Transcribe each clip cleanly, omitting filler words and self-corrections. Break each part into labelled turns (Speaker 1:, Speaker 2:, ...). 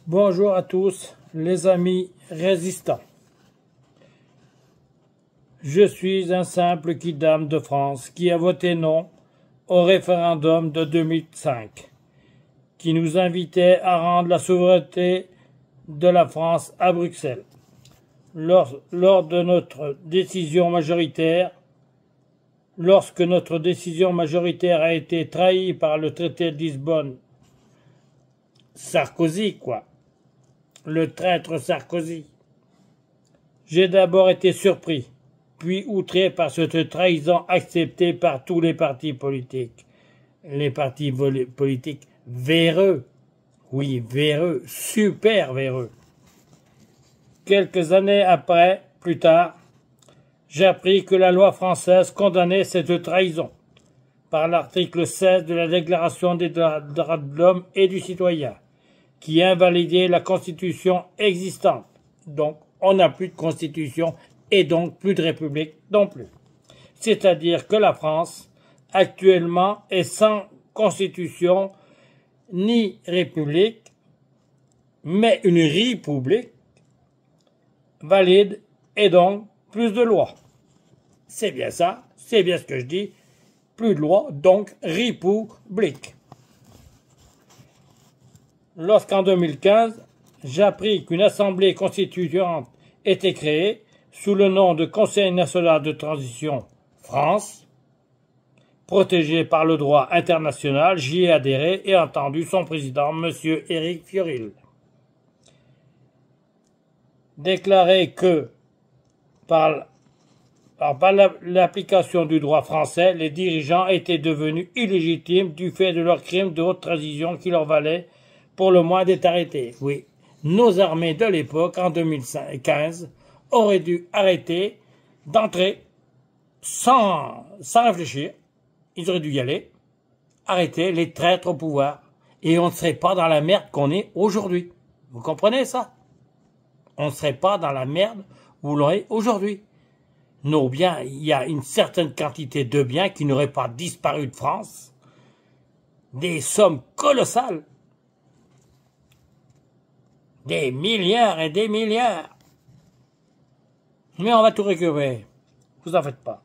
Speaker 1: Bonjour à tous, les amis résistants. Je suis un simple kidam de France qui a voté non au référendum de 2005, qui nous invitait à rendre la souveraineté de la France à Bruxelles. Lorsque notre décision majoritaire a été trahie par le traité de Lisbonne, Sarkozy, quoi. Le traître Sarkozy. J'ai d'abord été surpris, puis outré par cette trahison acceptée par tous les partis politiques. Les partis politiques véreux. Oui, véreux, super véreux. Quelques années plus tard, j'ai appris que la loi française condamnait cette trahison par l'article 16 de la Déclaration des droits de l'homme et du citoyen, qui invalidait la Constitution existante. Donc, on n'a plus de Constitution et donc plus de République non plus. C'est-à-dire que la France, actuellement, est sans Constitution ni République, mais une République valide et donc plus de lois. C'est bien ça, c'est bien ce que je dis. Plus de lois, donc République. Lorsqu'en 2015, j'ai appris qu'une assemblée constituante était créée sous le nom de Conseil national de transition France, protégé par le droit international, j'y ai adhéré et entendu son président, M. Éric Fiorilde, déclarer que, par l'application du droit français, les dirigeants étaient devenus illégitimes du fait de leurs crimes de haute trahison qui leur valaient pour le moins d'être arrêtés. Oui, nos armées de l'époque, en 2015, auraient dû arrêter d'entrer sans réfléchir. Ils auraient dû y aller, arrêter les traîtres au pouvoir. Et on ne serait pas dans la merde qu'on est aujourd'hui. Vous comprenez ça? On ne serait pas dans la merde où l'on est aujourd'hui. Nos biens, il y a une certaine quantité de biens qui n'auraient pas disparu de France. Des sommes colossales. Des milliards et des milliards. Mais on va tout récupérer. Vous en faites pas.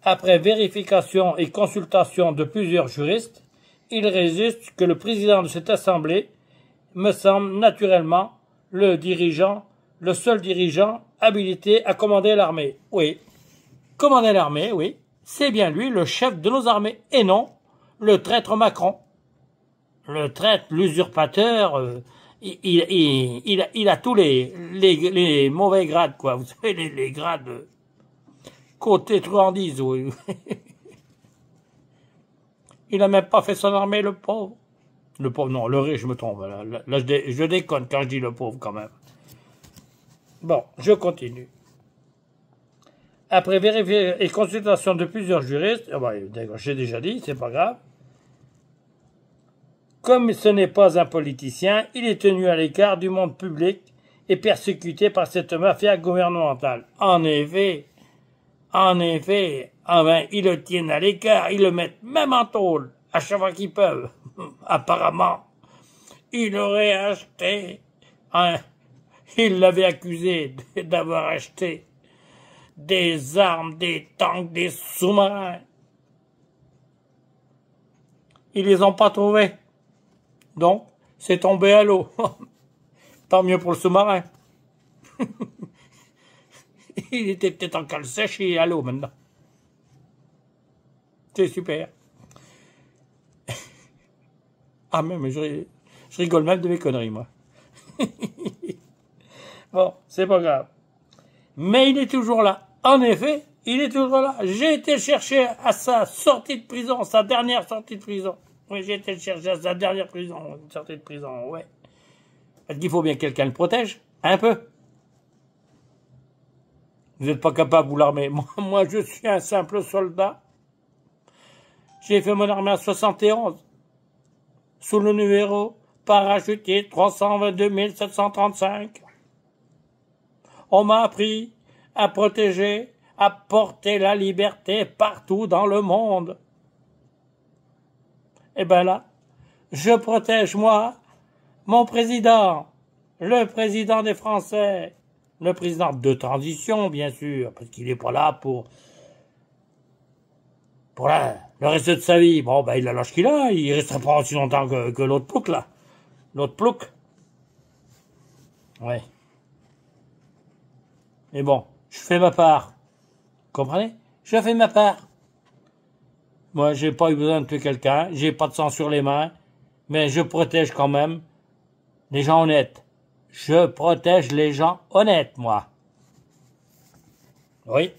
Speaker 1: Après vérification et consultation de plusieurs juristes, il résulte que le président de cette assemblée me semble naturellement le seul dirigeant habilité à commander l'armée. Oui, commander l'armée, oui, c'est bien lui le chef de nos armées, et non le traître Macron. Le traître, l'usurpateur, il a tous les mauvais grades, quoi. Vous savez, les grades côté truandise, oui. Il n'a même pas fait son armée, le pauvre. Le pauvre, non, le riche, je me trompe. Là, je déconne quand je dis le pauvre, quand même. Bon, je continue. Après vérification et consultation de plusieurs juristes, j'ai déjà dit, c'est pas grave. Comme ce n'est pas un politicien, il est tenu à l'écart du monde public et persécuté par cette mafia gouvernementale. En effet, ils le tiennent à l'écart, ils le mettent même en tôle, à chaque fois qu'ils peuvent. Apparemment, il aurait acheté, il l'avait accusé d'avoir acheté des armes, des tanks, des sous-marins. Ils les ont pas trouvés. Donc, c'est tombé à l'eau. Tant mieux pour le sous-marin. Il était peut-être en cale sèche et à l'eau maintenant. C'est super. Ah mais je rigole même de mes conneries, moi. Bon, c'est pas grave. Mais il est toujours là. En effet, il est toujours là. J'ai été chercher à sa sortie de prison, sa dernière sortie de prison. Oui, j'ai été le chercher à sa dernière prison, une sortie de prison, ouais. Parce qu'il faut bien que quelqu'un le protège, un peu. Vous n'êtes pas capable, vous l'armée. Moi, je suis un simple soldat. J'ai fait mon armée en 71. Sous le numéro parachutier 322 735. On m'a appris à protéger, à porter la liberté partout dans le monde. Eh ben là, je protège, moi, mon président, le président des Français, le président de transition, bien sûr, parce qu'il n'est pas là pour le reste de sa vie. Bon, ben, il a l'âge qu'il a, il restera pas aussi longtemps que l'autre plouc, là. L'autre plouc. Ouais. Mais bon, je fais ma part. Comprenez? Je fais ma part. Moi, j'ai pas eu besoin de tuer quelqu'un, j'ai pas de sang sur les mains, mais je protège quand même les gens honnêtes. Je protège les gens honnêtes, moi. Oui.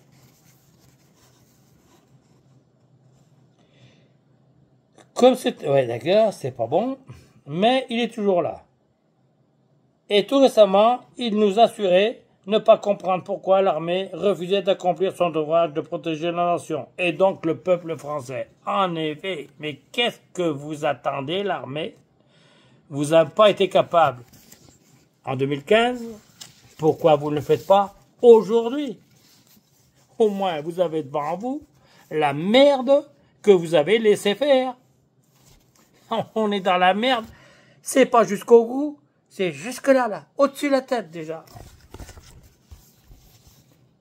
Speaker 1: Comme c'est... Ouais, d'accord, c'est pas bon, mais il est toujours là. Et tout récemment, il nous assurait ne pas comprendre pourquoi l'armée refusait d'accomplir son devoir de protéger la nation, et donc le peuple français. En effet, mais qu'est-ce que vous attendez, l'armée? Vous n'avez pas été capable en 2015, pourquoi vous ne le faites pas aujourd'hui? Au moins, vous avez devant vous la merde que vous avez laissé faire. On est dans la merde, c'est pas jusqu'au bout, c'est jusque là, là, au-dessus de la tête déjà.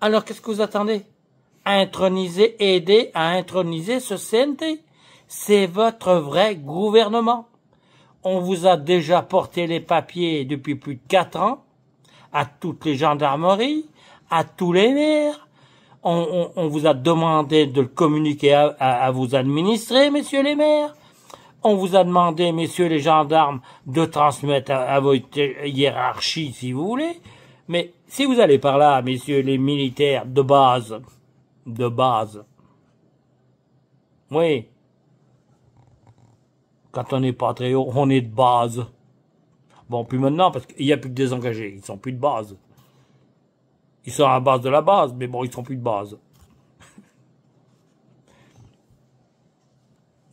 Speaker 1: Alors qu'est-ce que vous attendez? Aider à introniser ce CNT. C'est votre vrai gouvernement. On vous a déjà porté les papiers depuis plus de 4 ans, à toutes les gendarmeries, à tous les maires. On vous a demandé de le communiquer à vos administrés, messieurs les maires. On vous a demandé, messieurs les gendarmes, de transmettre à votre hiérarchie, si vous voulez. Mais si vous allez par là, messieurs les militaires de base, oui, quand on n'est pas très haut, on est de base. Bon, plus maintenant, parce qu'il n'y a plus de désengagés, ils sont plus de base. Ils sont à la base de la base, mais bon, ils sont plus de base.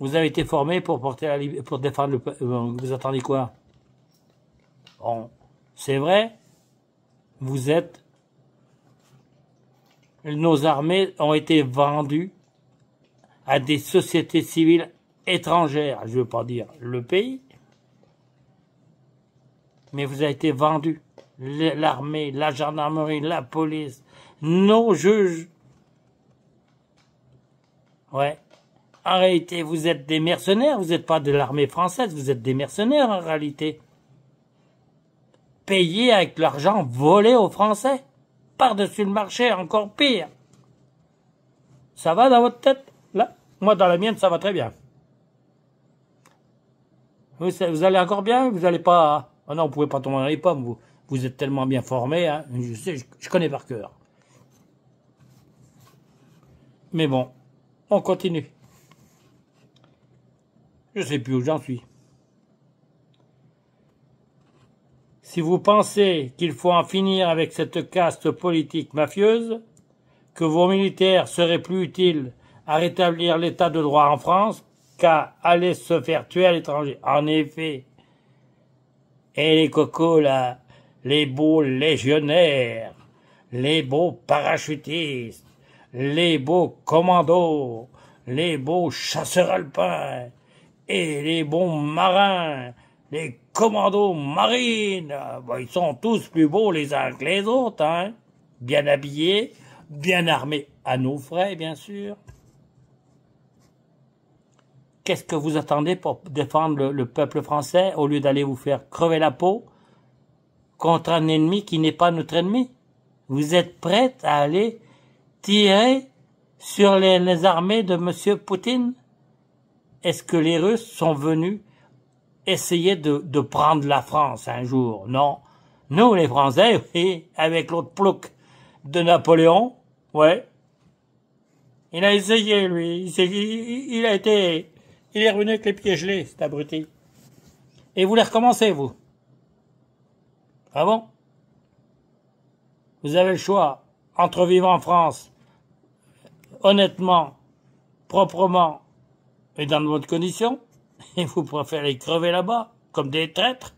Speaker 1: Vous avez été formé pour pour défendre le... vous attendez quoi? Bon, c'est vrai, vous êtes... Nos armées ont été vendues à des sociétés civiles étrangères. Je ne veux pas dire le pays, mais vous avez été vendus. L'armée, la gendarmerie, la police, nos juges. Ouais. En réalité, vous êtes des mercenaires, vous n'êtes pas de l'armée française, vous êtes des mercenaires en réalité. Payés avec l'argent volé aux Français. Par-dessus le marché, encore pire. Ça va dans votre tête? Là, moi dans la mienne, ça va très bien. Vous allez encore bien? Vous n'allez pas... Oh non, vous ne pouvez pas tomber dans les pommes, vous êtes tellement bien formé, hein. Je sais, je connais par cœur. Mais bon, on continue. Je ne sais plus où j'en suis. Si vous pensez qu'il faut en finir avec cette caste politique mafieuse, que vos militaires seraient plus utiles à rétablir l'état de droit en France qu'à aller se faire tuer à l'étranger. En effet. Et les cocos, là, les beaux légionnaires, les beaux parachutistes, les beaux commandos, les beaux chasseurs alpins, et les bons marins, les commandos marines, ils sont tous plus beaux les uns que les autres, hein. Bien habillés, bien armés à nos frais, bien sûr. Qu'est-ce que vous attendez pour défendre le peuple français au lieu d'aller vous faire crever la peau contre un ennemi qui n'est pas notre ennemi? Vous êtes prêts à aller tirer sur les armées de M. Poutine? Est-ce que les Russes sont venus essayer de prendre la France un jour? Non. Nous, les Français, oui, avec l'autre plouc de Napoléon, ouais. Il a essayé, lui. Il est revenu avec les pieds gelés, cet abruti. Et vous les recommencez, vous? Ah bon? Vous avez le choix entre vivre en France, honnêtement, proprement, et dans de bonnes conditions, et vous préférez crever là-bas, comme des traîtres.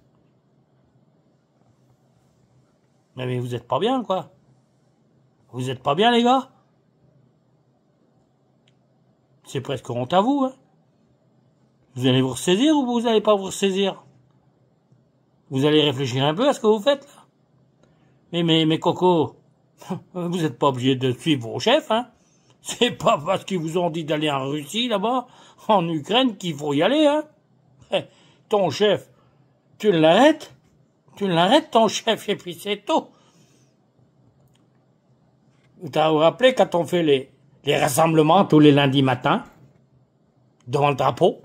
Speaker 1: Mais vous êtes pas bien, quoi. Vous êtes pas bien, les gars? C'est presque honte à vous, hein. Vous allez vous ressaisir ou vous n'allez pas vous ressaisir? Vous allez réfléchir un peu à ce que vous faites, là. Mais Coco, vous n'êtes pas obligé de suivre vos chefs, hein. C'est pas parce qu'ils vous ont dit d'aller en Russie, là-bas, en Ukraine, qu'il faut y aller, hein. Ton chef, tu l'arrêtes, ton chef, et puis c'est tout. Vous vous rappelez quand on fait les rassemblements tous les lundis matins, devant le drapeau,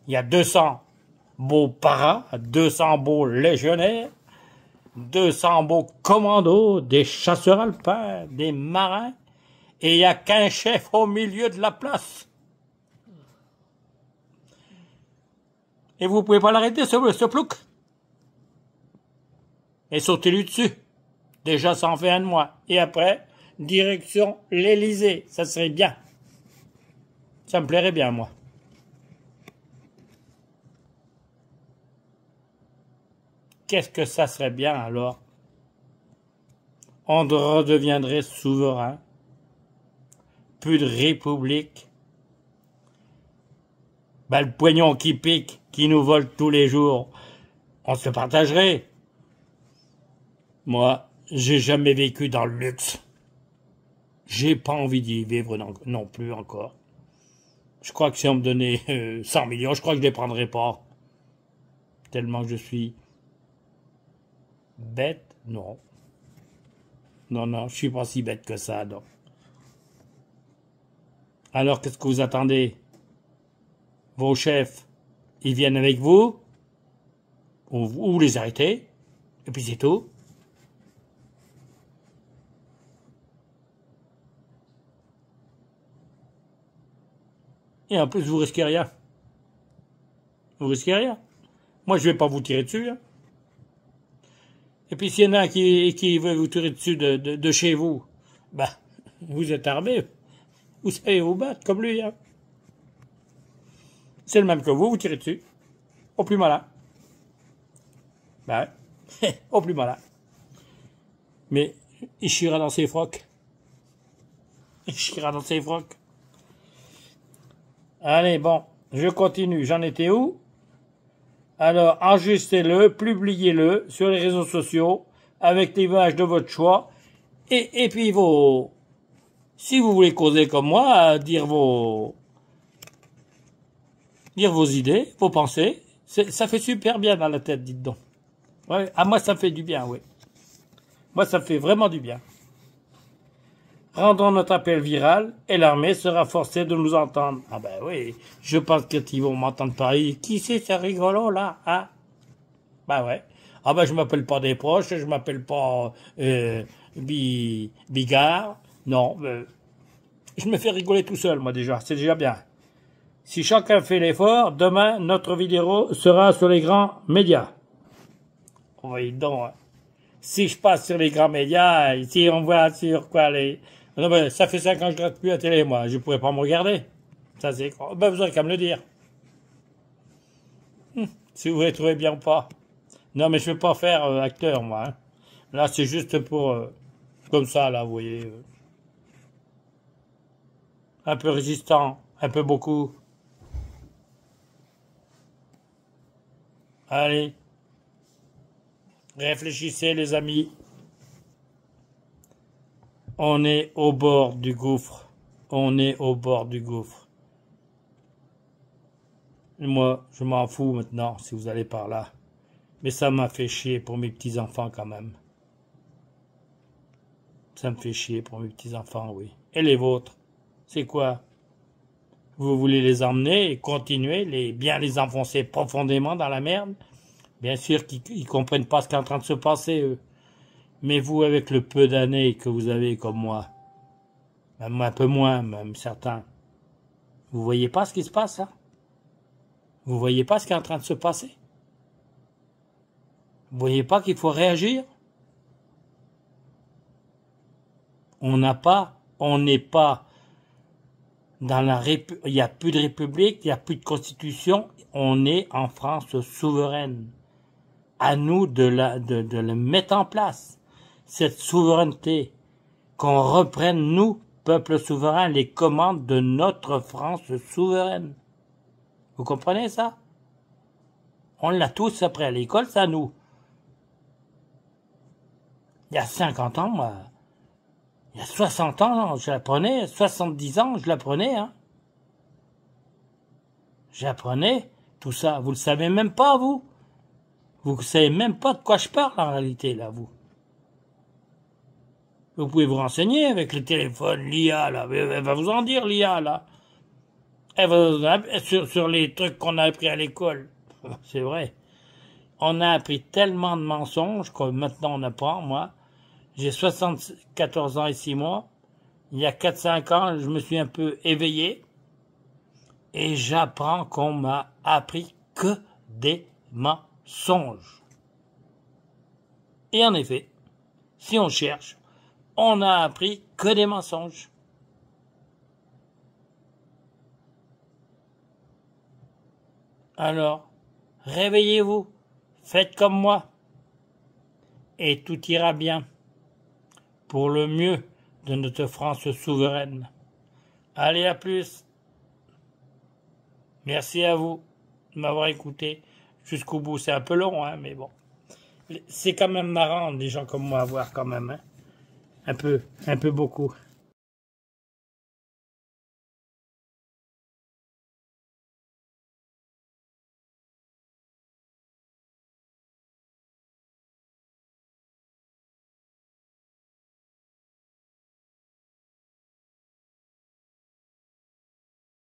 Speaker 1: il y a 200 beaux paras, 200 beaux légionnaires, 200 beaux commandos, des chasseurs alpins, des marins, et il n'y a qu'un chef au milieu de la place. Et vous pouvez pas l'arrêter, ce plouc. Et sautez-lui dessus. Déjà, ça en fait un de moi. Et après, direction l'Élysée. Ça serait bien. Ça me plairait bien, moi. Qu'est-ce que ça serait bien, alors? On redeviendrait souverain. Plus de république. Ben, le poignon qui pique, qui nous vole tous les jours, on se partagerait. Moi, j'ai jamais vécu dans le luxe. J'ai pas envie d'y vivre non plus encore. Je crois que si on me donnait 100 millions, je crois que je les prendrais pas. Tellement que je suis bête, non. Non, je suis pas si bête que ça, donc. Alors, qu'est-ce que vous attendez? Vos chefs, ils viennent avec vous, ou vous les arrêtez, et puis c'est tout. Et en plus, vous risquez rien. Vous risquez rien. Moi, je vais pas vous tirer dessus. Hein. Et puis, s'il y en a un qui veut vous tirer dessus de chez vous, bah, vous êtes armé. Vous savez vous battre, comme lui. Hein. C'est le même que vous tirez dessus. Au plus malin. Bah ouais. Au plus malin. Mais, il chira dans ses frocs. Il chira dans ses frocs. Allez, bon, je continue. J'en étais où? Alors, enregistrez-le, publiez-le sur les réseaux sociaux avec l'image de votre choix. Et puis si vous voulez causer comme moi, dire vos idées, vos pensées, ça fait super bien dans la tête, dites donc. Ouais, à moi, ça me fait du bien, oui. Moi, ça me fait vraiment du bien. Rendons notre appel viral et l'armée sera forcée de nous entendre. Ah ben oui, je pense qu'ils vont m'entendre parler. Qui c'est ce rigolo là, hein? Ben ouais. Ah ben je m'appelle pas des proches, je m'appelle pas Bigard. Non, je me fais rigoler tout seul moi déjà, c'est déjà bien. Si chacun fait l'effort, demain notre vidéo sera sur les grands médias. Oui donc, hein. Si je passe sur les grands médias, ici on voit sur quoi les... Non, mais ça fait 5 ans que je regarde plus la télé, moi. Je pourrais pas me regarder. Ça, c'est... Ben, vous aurez qu'à me le dire. Si vous les trouvez bien ou pas. Non, mais je vais pas faire acteur, moi. Hein. Là, c'est juste pour... comme ça, là, vous voyez. Un peu résistant. Un peu beaucoup. Allez. Réfléchissez, les amis. On est au bord du gouffre. On est au bord du gouffre. Et moi, je m'en fous maintenant si vous allez par là. Mais ça m'a fait chier pour mes petits-enfants quand même. Ça me fait chier pour mes petits-enfants, oui. Et les vôtres, c'est quoi? Vous voulez les emmener et continuer, bien les enfoncer profondément dans la merde? Bien sûr qu'ils comprennent pas ce qui est en train de se passer, eux. Mais vous, avec le peu d'années que vous avez comme moi, même un peu moins, même certains, vous voyez pas ce qui se passe, là? Vous voyez pas ce qui est en train de se passer? Vous voyez pas qu'il faut réagir? On n'est pas dans il n'y a plus de république, il n'y a plus de constitution, on est en France souveraine. À nous de le mettre en place, cette souveraineté, qu'on reprenne nous peuple souverain les commandes de notre France souveraine. Vous comprenez ça? On l'a tous appris à l'école, ça, nous. Il y a 50 ans, moi, il y a 60 ans, je l'apprenais, 70 ans, je l'apprenais, hein. J'apprenais tout ça. Vous le savez même pas, vous. Vous savez même pas de quoi je parle, en réalité, là, vous. Vous pouvez vous renseigner avec le téléphone, l'IA, là. Elle va vous en dire, l'IA, là. Elle va sur les trucs qu'on a appris à l'école. C'est vrai. On a appris tellement de mensonges que maintenant on apprend, moi. J'ai 74 ans et 6 mois. Il y a 4-5 ans, je me suis un peu éveillé. Et j'apprends qu'on m'a appris que des mensonges. Et en effet, si on cherche, on n'a appris que des mensonges. Alors, réveillez-vous, faites comme moi, et tout ira bien, pour le mieux de notre France souveraine. Allez, à plus. Merci à vous de m'avoir écouté jusqu'au bout. C'est un peu long, hein, mais bon. C'est quand même marrant, des gens comme moi à voir quand même, hein. Un peu beaucoup.